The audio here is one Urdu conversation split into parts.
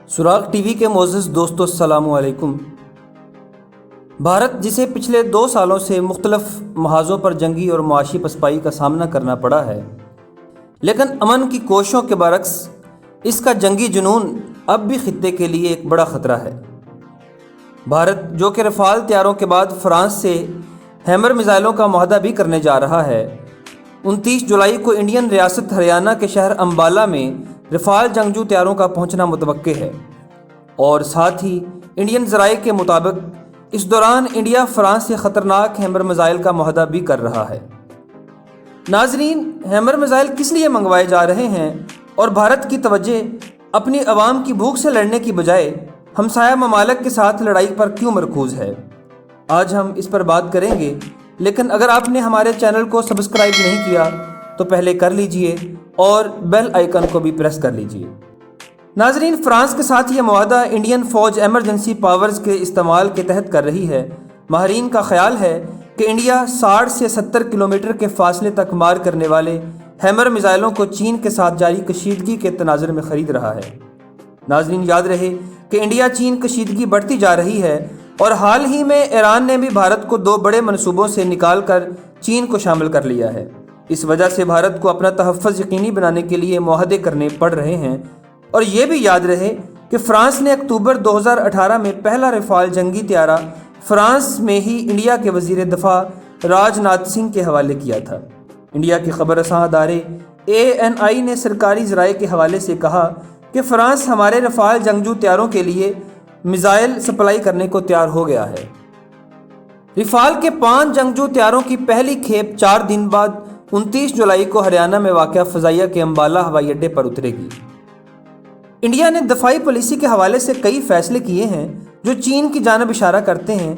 سراغ ٹی وی کے معزز دوستو السلام علیکم۔ بھارت جسے پچھلے 2 سالوں سے مختلف محاذوں پر جنگی اور معاشی پسپائی کا سامنا کرنا پڑا ہے، لیکن امن کی کوششوں کے برعکس اس کا جنگی جنون اب بھی خطے کے لیے ایک بڑا خطرہ ہے۔ بھارت جو کہ رفال طیاروں کے بعد فرانس سے ہیمر میزائلوں کا معاہدہ بھی کرنے جا رہا ہے، 29 جولائی کو انڈین ریاست ہریانہ کے شہر امبالہ میں رفال جنگجو طیاروں کا پہنچنا متوقع ہے، اور ساتھ ہی انڈین ذرائع کے مطابق اس دوران انڈیا فرانس سے خطرناک ہیمر میزائل کا معاہدہ بھی کر رہا ہے۔ ناظرین، ہیمر میزائل کس لیے منگوائے جا رہے ہیں اور بھارت کی توجہ اپنی عوام کی بھوک سے لڑنے کی بجائے ہمسایہ ممالک کے ساتھ لڑائی پر کیوں مرکوز ہے؟ آج ہم اس پر بات کریں گے، لیکن اگر آپ نے ہمارے چینل کو سبسکرائب نہیں کیا تو پہلے کر لیجئے اور بیل آئیکن کو بھی پریس کر لیجئے۔ ناظرین، فرانس کے ساتھ یہ معاہدہ انڈین فوج ایمرجنسی پاورز کے استعمال کے تحت کر رہی ہے۔ ماہرین کا خیال ہے کہ انڈیا 60 سے 70 کلومیٹر کے فاصلے تک مار کرنے والے ہیمر میزائلوں کو چین کے ساتھ جاری کشیدگی کے تناظر میں خرید رہا ہے۔ ناظرین، یاد رہے کہ انڈیا چین کشیدگی بڑھتی جا رہی ہے، اور حال ہی میں ایران نے بھی بھارت کو 2 بڑے منصوبوں سے نکال کر چین کو شامل کر لیا ہے۔ اس وجہ سے بھارت کو اپنا تحفظ یقینی بنانے کے لیے معاہدے کرنے پڑ رہے ہیں، اور یہ بھی یاد رہے کہ فرانس نے اکتوبر 2018 میں پہلا رفال جنگی طیارہ فرانس میں ہی انڈیا کے وزیر دفاع راج ناتھ سنگھ کے حوالے کیا تھا۔ انڈیا کے خبر رساں ادارے ANI نے سرکاری ذرائع کے حوالے سے کہا کہ فرانس ہمارے رفال جنگجو طیاروں کے لیے میزائل سپلائی کرنے کو تیار ہو گیا ہے۔ رفال کے 5 جنگجو طیاروں کی پہلی کھیپ 4 دن بعد 29 جولائی کو ہریانہ میں واقع فضائیہ کے امبالہ ہوائی اڈے پر اترے گی۔ انڈیا نے دفاعی پالیسی کے حوالے سے کئی فیصلے کیے ہیں جو چین کی جانب اشارہ کرتے ہیں،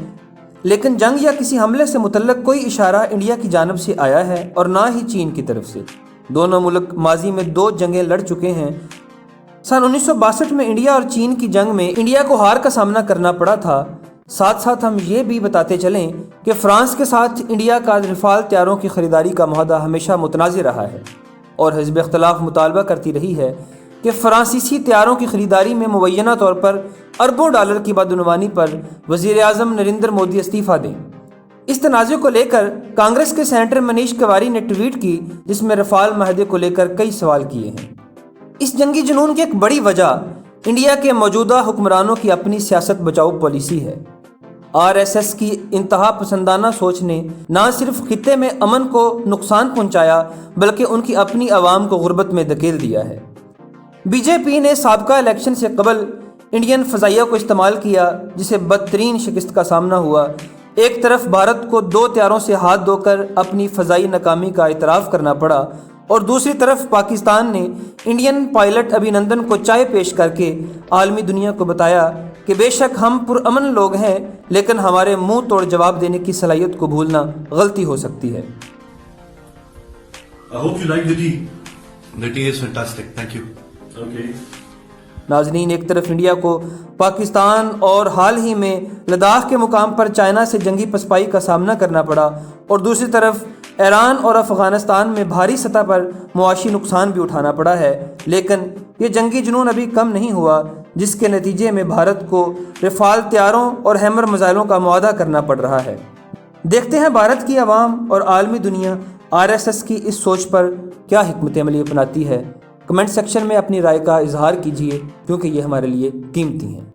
لیکن جنگ یا کسی حملے سے متعلق کوئی اشارہ انڈیا کی جانب سے آیا ہے اور نہ ہی چین کی طرف سے۔ دونوں ملک ماضی میں 2 جنگیں لڑ چکے ہیں۔ سن 1962 میں انڈیا اور چین کی جنگ میں انڈیا کو ہار کا سامنا کرنا پڑا تھا۔ ساتھ ساتھ ہم یہ بھی بتاتے چلیں کہ فرانس کے ساتھ انڈیا کا رفال طیاروں کی خریداری کا معاہدہ ہمیشہ متنازع رہا ہے، اور حزب اختلاف مطالبہ کرتی رہی ہے کہ فرانسیسی طیاروں کی خریداری میں مبینہ طور پر اربوں ڈالر کی بدعنوانی پر وزیر اعظم نریندر مودی استعفیٰ دیں۔ اس تنازع کو لے کر کانگریس کے سینیٹر منیش تیواری نے ٹویٹ کی، جس میں رفال معاہدے کو لے کر کئی سوال کیے ہیں۔ اس جنگی جنون کی ایک بڑی وجہ انڈیا کے موجودہ حکمرانوں کی اپنی سیاست بچاؤ پالیسی ہے۔ RSS کی انتہا پسندانہ سوچ نے نہ صرف خطے میں امن کو نقصان پہنچایا بلکہ ان کی اپنی عوام کو غربت میں دھکیل دیا ہے۔ BJP نے سابقہ الیکشن سے قبل انڈین فضائیہ کو استعمال کیا، جسے بدترین شکست کا سامنا ہوا۔ ایک طرف بھارت کو 2 طیاروں سے ہاتھ دھو کر اپنی فضائی ناکامی کا اعتراف کرنا پڑا، اور دوسری طرف پاکستان نے انڈین پائلٹ ابھینندن کو چائے پیش کر کے عالمی دنیا کو بتایا کہ بے شک ہم پرامن لوگ ہیں، لیکن ہمارے منہ توڑ جواب دینے کی صلاحیت کو بھولنا غلطی ہو سکتی ہے۔ I hope you like the tea. The tea is fantastic. Thank you. Okay. ناظرین، ایک طرف انڈیا کو پاکستان اور حال ہی میں لداخ کے مقام پر چائنا سے جنگی پسپائی کا سامنا کرنا پڑا، اور دوسری طرف ایران اور افغانستان میں بھاری سطح پر معاشی نقصان بھی اٹھانا پڑا ہے، لیکن یہ جنگی جنون ابھی کم نہیں ہوا، جس کے نتیجے میں بھارت کو رفال طیاروں اور ہیمر میزائلوں کا معاہدہ کرنا پڑ رہا ہے۔ دیکھتے ہیں بھارت کی عوام اور عالمی دنیا RSS کی اس سوچ پر کیا حکمت عملی اپناتی ہے۔ کمنٹ سیکشن میں اپنی رائے کا اظہار کیجیے، کیونکہ یہ ہمارے لیے قیمتی ہیں۔